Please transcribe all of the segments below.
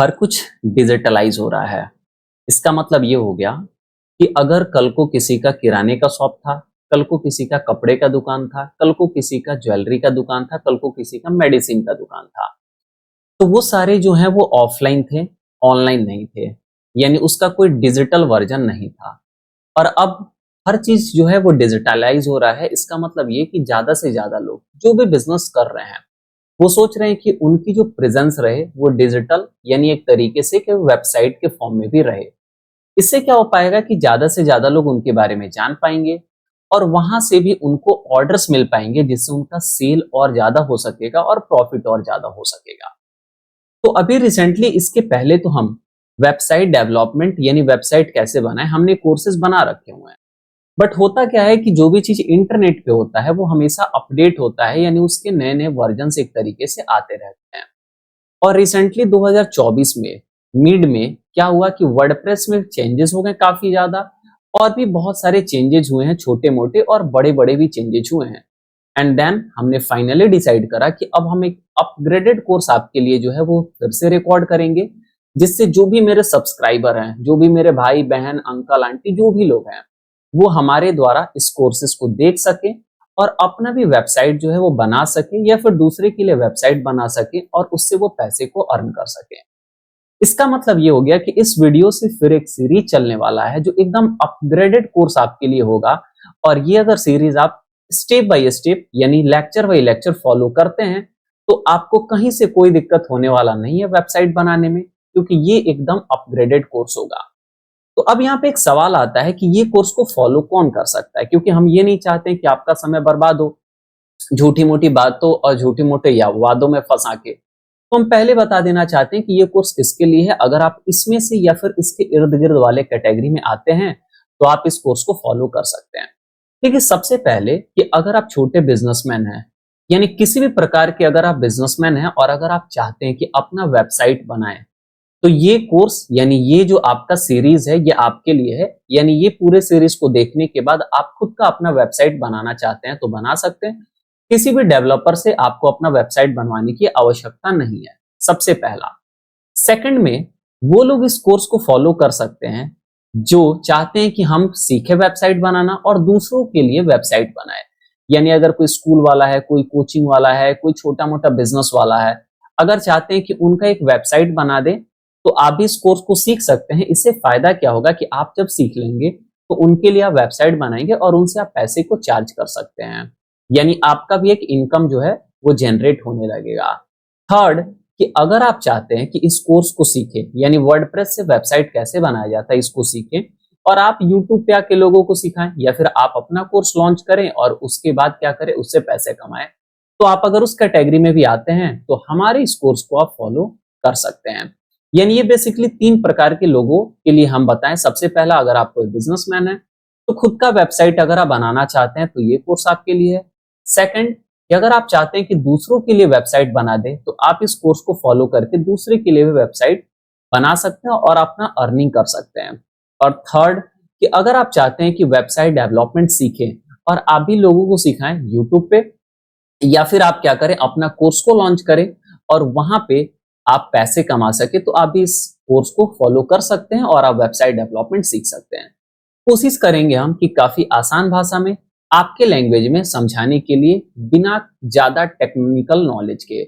हर कुछ डिजिटलाइज हो रहा है। इसका मतलब ये हो गया कि अगर कल को किसी का किराने का शॉप था, कल को किसी का कपड़े का दुकान था, कल को किसी का ज्वेलरी का दुकान था, कल को किसी का मेडिसिन का दुकान था, तो वो सारे जो हैं वो ऑफलाइन थे, ऑनलाइन नहीं थे। यानी उसका कोई डिजिटल वर्जन नहीं था। और अब हर चीज जो है वो डिजिटलाइज हो रहा है। इसका मतलब ये कि ज्यादा से ज्यादा लोग जो भी बिजनेस कर रहे हैं वो सोच रहे हैं कि उनकी जो प्रेजेंस रहे वो डिजिटल यानी एक तरीके से कि वेबसाइट के फॉर्म में भी रहे। इससे क्या हो पाएगा कि ज्यादा से ज्यादा लोग उनके बारे में जान पाएंगे और वहां से भी उनको ऑर्डर्स मिल पाएंगे, जिससे उनका सेल और ज्यादा हो सकेगा और प्रॉफिट और ज्यादा हो सकेगा। तो अभी रिसेंटली इसके पहले तो हम वेबसाइट डेवलपमेंट यानी वेबसाइट कैसे बनाए हमने कोर्सेज बना रखे हुए हैं। बट होता क्या है कि जो भी चीज इंटरनेट पे होता है वो हमेशा अपडेट होता है, यानी उसके नए नए वर्जन एक तरीके से आते रहते हैं। और रिसेंटली 2024 में मिड में क्या हुआ कि वर्डप्रेस में चेंजेस हो गए काफी ज्यादा, और भी बहुत सारे चेंजेस हुए हैं, छोटे मोटे और बड़े बड़े भी चेंजेस हुए हैं। एंड देन हमने फाइनली डिसाइड करा कि अब हम एक अपग्रेडेड कोर्स आपके लिए जो है वो फिर से रिकॉर्ड करेंगे, जिससे जो भी मेरे सब्सक्राइबर हैं, जो भी मेरे भाई बहन अंकल आंटी जो भी लोग हैं, वो हमारे द्वारा इस कोर्सेज को देख सके और अपना भी वेबसाइट जो है वो बना सके या फिर दूसरे के लिए वेबसाइट बना सके और उससे वो पैसे को अर्न कर सके। इसका मतलब ये हो गया कि इस वीडियो से फिर एक सीरीज चलने वाला है जो एकदम अपग्रेडेड कोर्स आपके लिए होगा। और ये अगर सीरीज आप स्टेप बाय स्टेप यानी लेक्चर बाय लेक्चर फॉलो करते हैं तो आपको कहीं से कोई दिक्कत होने वाला नहीं है वेबसाइट बनाने में, क्योंकि ये एकदम अपग्रेडेड कोर्स होगा। तो अब यहाँ पे एक सवाल आता है कि ये कोर्स को फॉलो कौन कर सकता है, क्योंकि हम ये नहीं चाहते कि आपका समय बर्बाद हो झूठी मोटी बातों और झूठे मोटे या वादों में फंसा के। तो हम पहले बता देना चाहते हैं कि ये कोर्स किसके लिए है। अगर आप इसमें से या फिर इसके इर्द गिर्द वाले कैटेगरी में आते हैं तो आप इस कोर्स को फॉलो कर सकते हैं। देखिए, सबसे पहले कि अगर आप छोटे बिजनेसमैन हैं, यानी किसी भी प्रकार के अगर आप बिजनेसमैन हैं और अगर आप चाहते हैं कि अपना वेबसाइट बनाएं, तो ये कोर्स यानी ये जो आपका सीरीज है ये आपके लिए है। यानी ये पूरे सीरीज को देखने के बाद आप खुद का अपना वेबसाइट बनाना चाहते हैं तो बना सकते हैं। किसी भी डेवलपर से आपको अपना वेबसाइट बनवाने की आवश्यकता नहीं है, सबसे पहला। सेकंड में वो लोग इस कोर्स को फॉलो कर सकते हैं जो चाहते हैं कि हम सीखे वेबसाइट बनाना और दूसरों के लिए वेबसाइट बनाए। यानी अगर कोई स्कूल वाला है, कोई कोचिंग वाला है, कोई छोटा मोटा बिजनेस वाला है, अगर चाहते हैं कि उनका एक वेबसाइट बना दे तो आप भी इस कोर्स को सीख सकते हैं। इससे फायदा क्या होगा कि आप जब सीख लेंगे तो उनके लिए आप वेबसाइट बनाएंगे और उनसे आप पैसे को चार्ज कर सकते हैं। यानी आपका भी एक इनकम जो है वो जनरेट होने लगेगा। थर्ड, कि अगर आप चाहते हैं कि इस कोर्स को सीखें यानी वर्डप्रेस से वेबसाइट कैसे बनाया जाता है इसको सीखें और आप यूट्यूब पे आके लोगों को सिखाएं, या फिर आप अपना कोर्स लॉन्च करें और उसके बाद क्या करें उससे पैसे कमाएं, तो आप अगर उस कैटेगरी में भी आते हैं तो हमारे इस कोर्स को आप फॉलो कर सकते हैं। यानी ये बेसिकली 3 प्रकार के लोगों के लिए हम बताएं। सबसे पहला, अगर आप कोई बिजनेसमैन है तो खुद का वेबसाइट अगर आप बनाना चाहते हैं तो ये कोर्स आपके लिए है। सेकंड, कि अगर आप चाहते हैं कि दूसरों के लिए वेबसाइट बना दें तो आप इस कोर्स को फॉलो करके दूसरे के लिए भी वेबसाइट बना सकते हैं और अपना अर्निंग कर सकते हैं। और थर्ड, कि अगर आप चाहते हैं कि वेबसाइट डेवलपमेंट सीखें और आप भी लोगों को सिखाएं यूट्यूब पे, या फिर आप क्या करें अपना कोर्स को लॉन्च करें और वहां पे आप पैसे कमा सके, तो आप भी इस कोर्स को फॉलो कर सकते हैं और आप वेबसाइट डेवलपमेंट सीख सकते हैं। कोशिश करेंगे हम कि काफी आसान भाषा में आपके लैंग्वेज में समझाने के लिए बिना ज्यादा टेक्निकल नॉलेज के।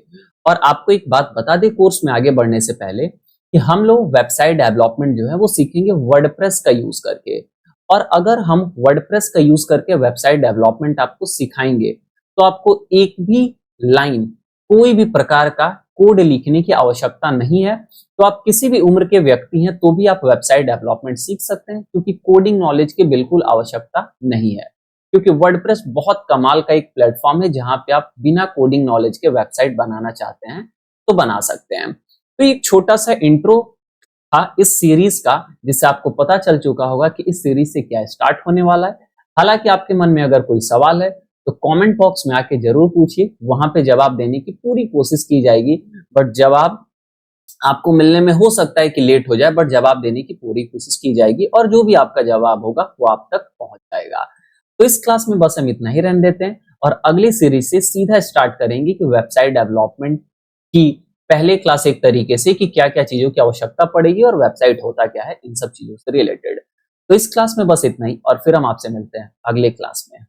और आपको एक बात बता दें कोर्स में आगे बढ़ने से पहले कि हम लोग वेबसाइट डेवलपमेंट जो है वो सीखेंगे वर्डप्रेस का यूज करके। और अगर हम वर्डप्रेस का यूज करके वेबसाइट डेवलपमेंट आपको सिखाएंगे तो आपको एक भी लाइन कोई भी प्रकार का कोड लिखने की आवश्यकता नहीं है। तो आप किसी भी उम्र के व्यक्ति हैं तो भी आप वेबसाइट डेवलपमेंट सीख सकते हैं, क्योंकि कोडिंग नॉलेज की बिल्कुल आवश्यकता नहीं है। क्योंकि वर्डप्रेस बहुत कमाल का एक प्लेटफॉर्म है जहां पे आप बिना कोडिंग नॉलेज के वेबसाइट बनाना चाहते हैं तो बना सकते हैं। तो एक छोटा सा इंट्रो था इस सीरीज का, जिससे आपको पता चल चुका होगा कि इस सीरीज से क्या स्टार्ट होने वाला है। हालांकि आपके मन में अगर कोई सवाल है तो कमेंट बॉक्स में आके जरूर पूछिए, वहां पे जवाब देने की पूरी कोशिश की जाएगी। बट जवाब आपको मिलने में हो सकता है कि लेट हो जाए, बट जवाब देने की पूरी कोशिश की जाएगी और जो भी आपका जवाब होगा वो आप तक पहुंच जाएगा। तो इस क्लास में बस हम इतना ही रहने देते हैं और अगली सीरीज से सीधा स्टार्ट करेंगे कि वेबसाइट डेवलपमेंट की पहले क्लास एक तरीके से कि क्या-क्या चीज़ों की आवश्यकता पड़ेगी और वेबसाइट होता क्या है, इन सब चीज़ों से रिलेटेड। तो इस क्लास में बस इतना ही और फिर हम आपसे मिलते हैं अगले क्लास में।